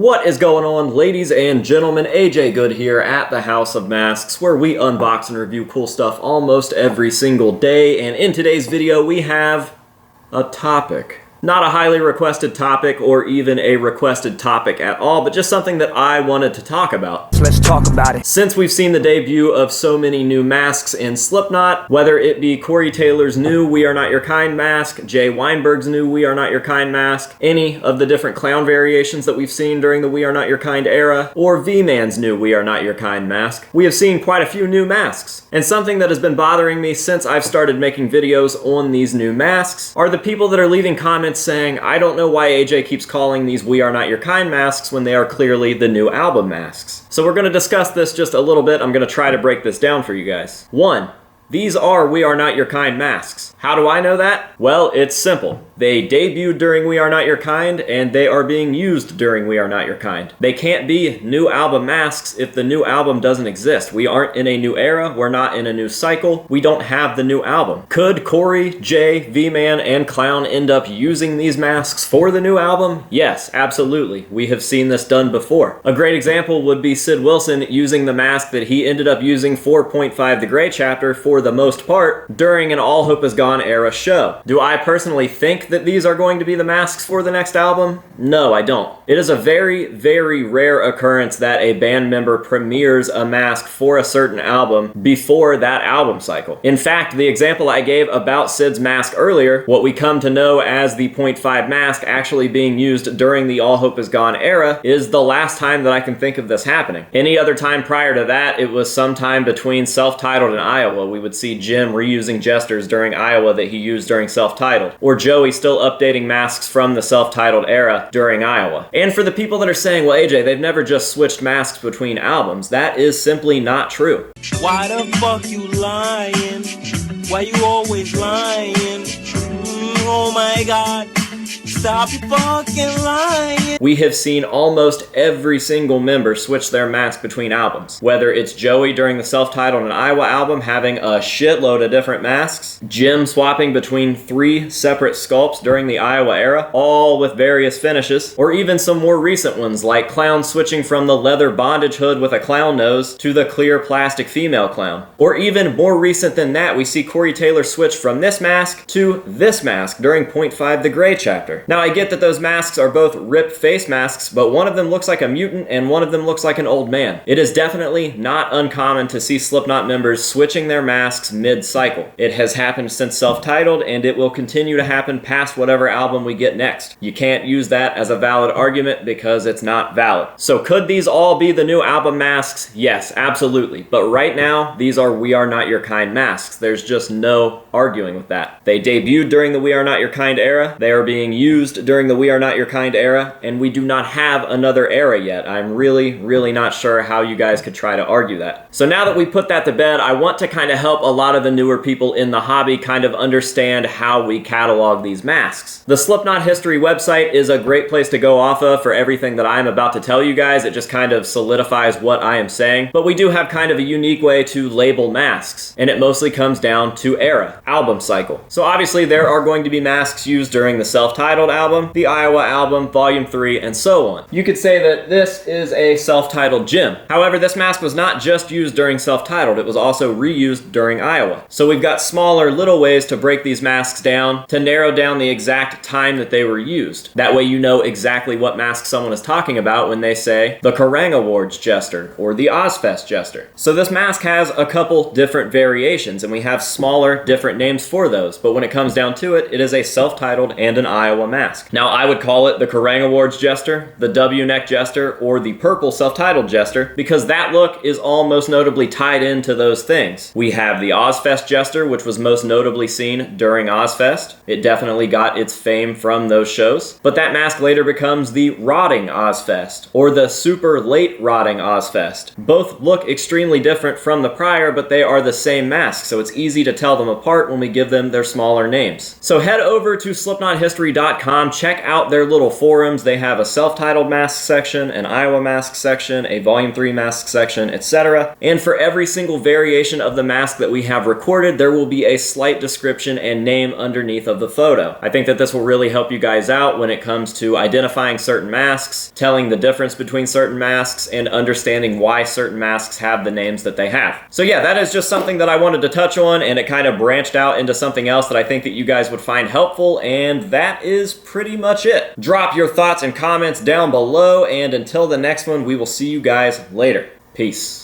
What is going on, ladies and gentlemen? AJ Good here at the House of Masks, where we unbox and review cool stuff almost every single day. And in today's video, we have a topic. Not a highly requested topic or even a requested topic at all, but just something that I wanted to talk about. So let's talk about it. Since we've seen the debut of so many new masks in Slipknot, whether it be Corey Taylor's new We Are Not Your Kind mask, Jay Weinberg's new We Are Not Your Kind mask, any of the different clown variations that we've seen during the We Are Not Your Kind era, or V-Man's new We Are Not Your Kind mask, we have seen quite a few new masks. And something that has been bothering me since I've started making videos on these new masks are the people that are leaving comments saying, I don't know why AJ keeps calling these We Are Not Your Kind masks when they are clearly the new album masks. So we're going to discuss this just a little bit. I'm going to try to break this down for you guys. 1. These are We Are Not Your Kind masks. How do I know that? Well, it's simple. They debuted during We Are Not Your Kind, and they are being used during We Are Not Your Kind. They can't be new album masks if the new album doesn't exist. We aren't in a new era, we're not in a new cycle, we don't have the new album. Could Corey, Jay, V-Man, and Clown end up using these masks for the new album? Yes, absolutely. We have seen this done before. A great example would be Sid Wilson using the mask that he ended up using for 0.5 The Gray Chapter for the most part during an All Hope Is Gone era show. Do I personally think that these are going to be the masks for the next album? No, I don't. It is a very, very rare occurrence that a band member premieres a mask for a certain album before that album cycle. In fact, the example I gave about Sid's mask earlier, what we come to know as the 0.5 mask actually being used during the All Hope Is Gone era, is the last time that I can think of this happening. Any other time prior to that, it was sometime between Self-Titled and Iowa. We would see Jim reusing jesters during Iowa that he used during Self-Titled, or Joey still updating masks from the Self-Titled era during Iowa. And for the people that are saying, well, AJ, they've never just switched masks between albums, that is simply not true. Why the fuck you lying? Why you always lying? Oh my god. Stop fucking lying. We have seen almost every single member switch their mask between albums. Whether it's Joey during the Self-Titled and Iowa album having a shitload of different masks, Jim swapping between 3 separate sculpts during the Iowa era, all with various finishes, or even some more recent ones like Clown switching from the leather bondage hood with a clown nose to the clear plastic female clown. Or even more recent than that, we see Corey Taylor switch from this mask to this mask during 0.5 The Gray Chapter. Now, I get that those masks are both ripped face masks, but one of them looks like a mutant and one of them looks like an old man. It is definitely not uncommon to see Slipknot members switching their masks mid-cycle. It has happened since Self-Titled, and it will continue to happen past whatever album we get next. You can't use that as a valid argument because it's not valid. So could these all be the new album masks? Yes, absolutely. But right now, these are We Are Not Your Kind masks. There's just no arguing with that. They debuted during the We Are Not Your Kind era. They are being used during the We Are Not Your Kind era, and we do not have another era yet. I'm really not sure how you guys could try to argue that. So now that we put that to bed, I want to kind of help a lot of the newer people in the hobby kind of understand how we catalog these masks. The Slipknot History website is a great place to go off of for everything that I'm about to tell you guys. It just kind of solidifies what I am saying. But we do have kind of a unique way to label masks, and it mostly comes down to era, album cycle. So obviously there are going to be masks used during the Self-Titled album, the Iowa album, Volume 3, and so on. You could say that this is a Self-Titled Jim. However, this mask was not just used during Self-Titled, it was also reused during Iowa. So we've got smaller little ways to break these masks down to narrow down the exact time that they were used. That way you know exactly what mask someone is talking about when they say the Kerrang Awards Jester or the Ozfest Jester. So this mask has a couple different variations, and we have smaller different names for those, but when it comes down to it, it is a Self-Titled and an Iowa mask. Now, I would call it the Kerrang Awards Jester, the W-Neck Jester, or the Purple Self-Titled Jester, because that look is all most notably tied into those things. We have the Ozfest Jester, which was most notably seen during Ozfest. It definitely got its fame from those shows. But that mask later becomes the Rotting Ozfest, or the Super Late Rotting Ozfest. Both look extremely different from the prior, but they are the same mask, so it's easy to tell them apart when we give them their smaller names. So head over to slipknothistory.com Slipknots.com. Check out their little forums. They have a self-titled mask section, an Iowa mask section, a Volume 3 mask section, etc. And for every single variation of the mask that we have recorded, there will be a slight description and name underneath of the photo. I think that this will really help you guys out when it comes to identifying certain masks, telling the difference between certain masks, and understanding why certain masks have the names that they have. So yeah, that is just something that I wanted to touch on, and it kind of branched out into something else that I think that you guys would find helpful, and that is pretty much it. Drop your thoughts and comments down below, and until the next one, we will see you guys later. Peace.